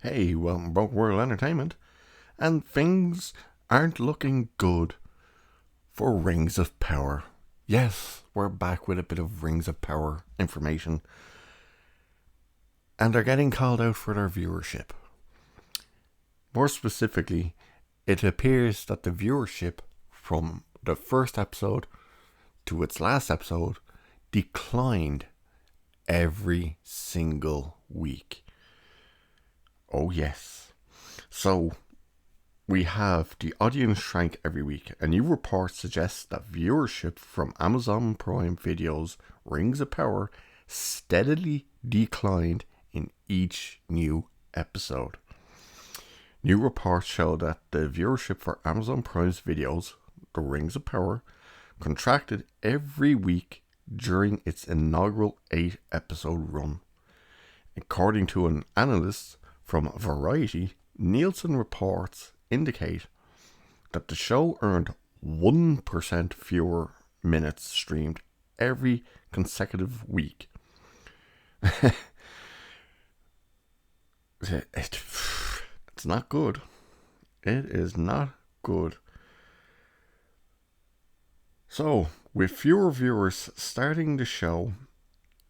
Hey, welcome to Broke World Entertainment. And things aren't looking good for Rings of Power. Yes, we're back with a bit of Rings of Power information. And they're getting called out for their viewership. More specifically, it appears that the viewership from the first episode to its last episode declined every single week. Oh yes. So, we have the audience shrank every week. A new report suggests that viewership from Amazon Prime Video's Rings of Power steadily declined in each new episode. New reports show that the viewership for Amazon Prime's videos, The Rings of Power, contracted every week during its inaugural 8-episode run. According to an analyst from Variety, Nielsen reports indicate that the show earned 1% fewer minutes streamed every consecutive week. It's not good. It is not good. So, with fewer viewers starting the show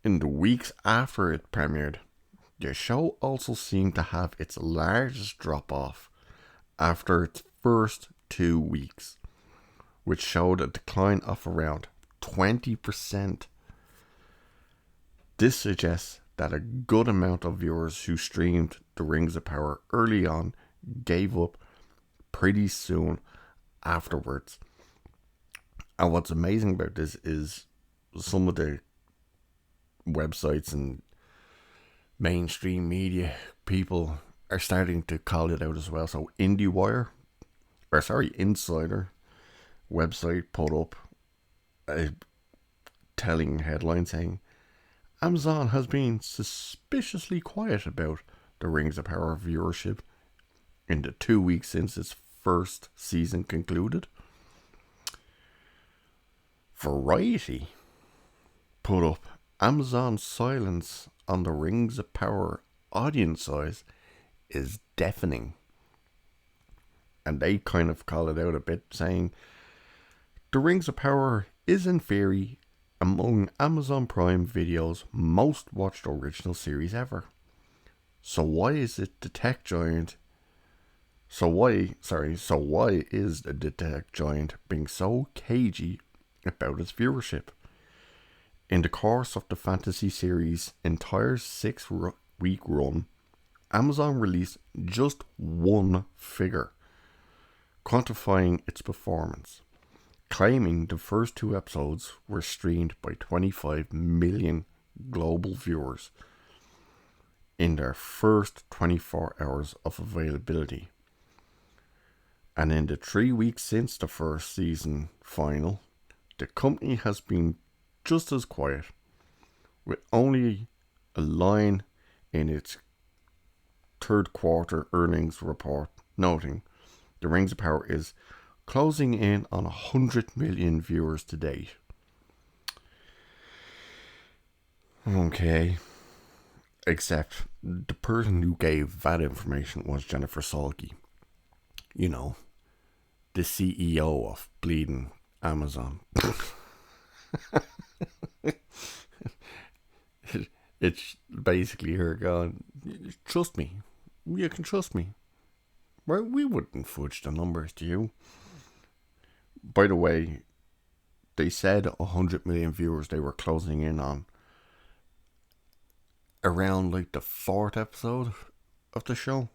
in the weeks after it premiered, the show also seemed to have its largest drop-off after its first 2 weeks, which showed a decline of around 20%. This suggests that a good amount of viewers who streamed The Rings of Power early on gave up pretty soon afterwards. And what's amazing about this is some of the websites and mainstream media people are starting to call it out as well. So Insider website put up a telling headline saying Amazon has been suspiciously quiet about the Rings of Power viewership in the 2 weeks since its first season concluded. Variety put up Amazon's silence on the Rings of Power audience size is deafening. And they kind of call it out a bit, saying The Rings of Power is in theory among Amazon Prime Video's most watched original series ever. So why is the tech giant being so cagey about its viewership? In the course of the fantasy series' entire 6-week run, Amazon released just one figure quantifying its performance, claiming the first 2 episodes were streamed by 25 million global viewers in their first 24 hours of availability. And in the 3 weeks since the first season final, the company has been just as quiet, with only a line in its third quarter earnings report noting The Rings of Power is closing in on 100 million viewers to date. Okay. Except the person who gave that information was Jennifer Salke. You know, the CEO of bleeding Amazon. It's basically her going, trust me. You can trust me. Right? We wouldn't fudge the numbers to you. By the way, they said 100 million viewers they were closing in on around like the 4th episode of the show.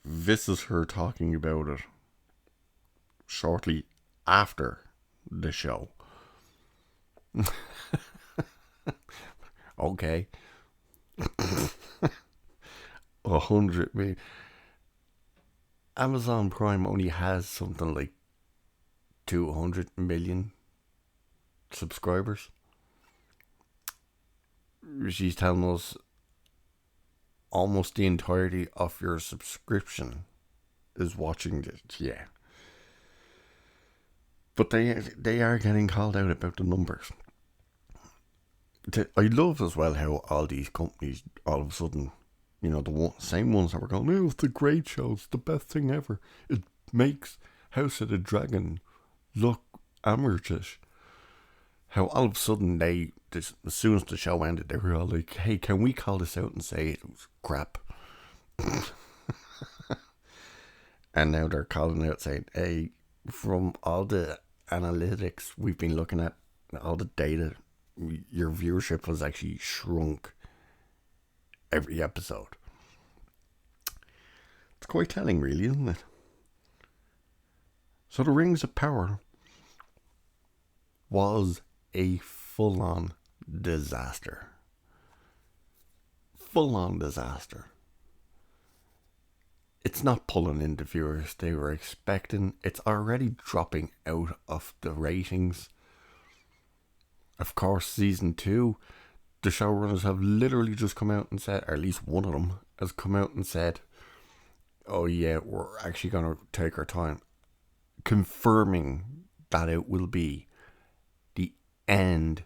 This is her talking about it shortly after the show. Okay. 100 million. Amazon Prime only has something like 200 million subscribers. She's telling us almost the entirety of your subscription is watching this. Yeah. But they are getting called out about the numbers. I love as well how all these companies all of a sudden the same ones that were going, oh, it's the great show, it's the best thing ever. It makes House of the Dragon look amateurish. How all of a sudden as soon as the show ended, they were all like, hey, can we call this out and say it was crap? And now they're calling out saying, hey, from all the analytics we've been looking at, all the data, your viewership has actually shrunk every episode. It's quite telling, really, isn't it? So the Rings of Power was a full-on disaster. Full-on disaster. It's not pulling in the viewers they were expecting. It's already dropping out of the ratings. Of course, season 2, the showrunners have literally just come out and said, or at least one of them has come out and said, oh yeah, we're actually going to take our time, confirming that it will be the end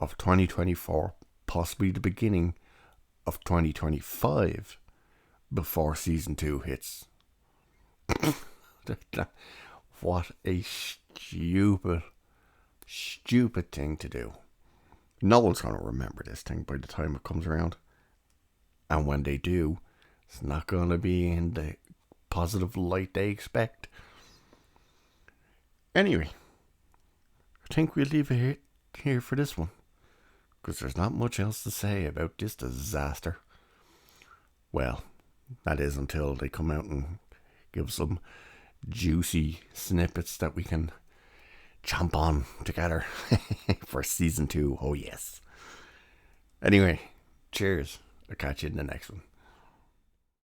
of 2024, possibly the beginning of 2025, before season 2 hits. What a stupid thing to do. No one's going to remember this thing by the time it comes around. And when they do, it's not going to be in the positive light they expect. Anyway, I think we'll leave it here for this one, because there's not much else to say about this disaster. Well, that is until they come out and give some juicy snippets that we can chomp on together for season 2. Oh yes. Anyway, cheers. I'll catch you in the next one.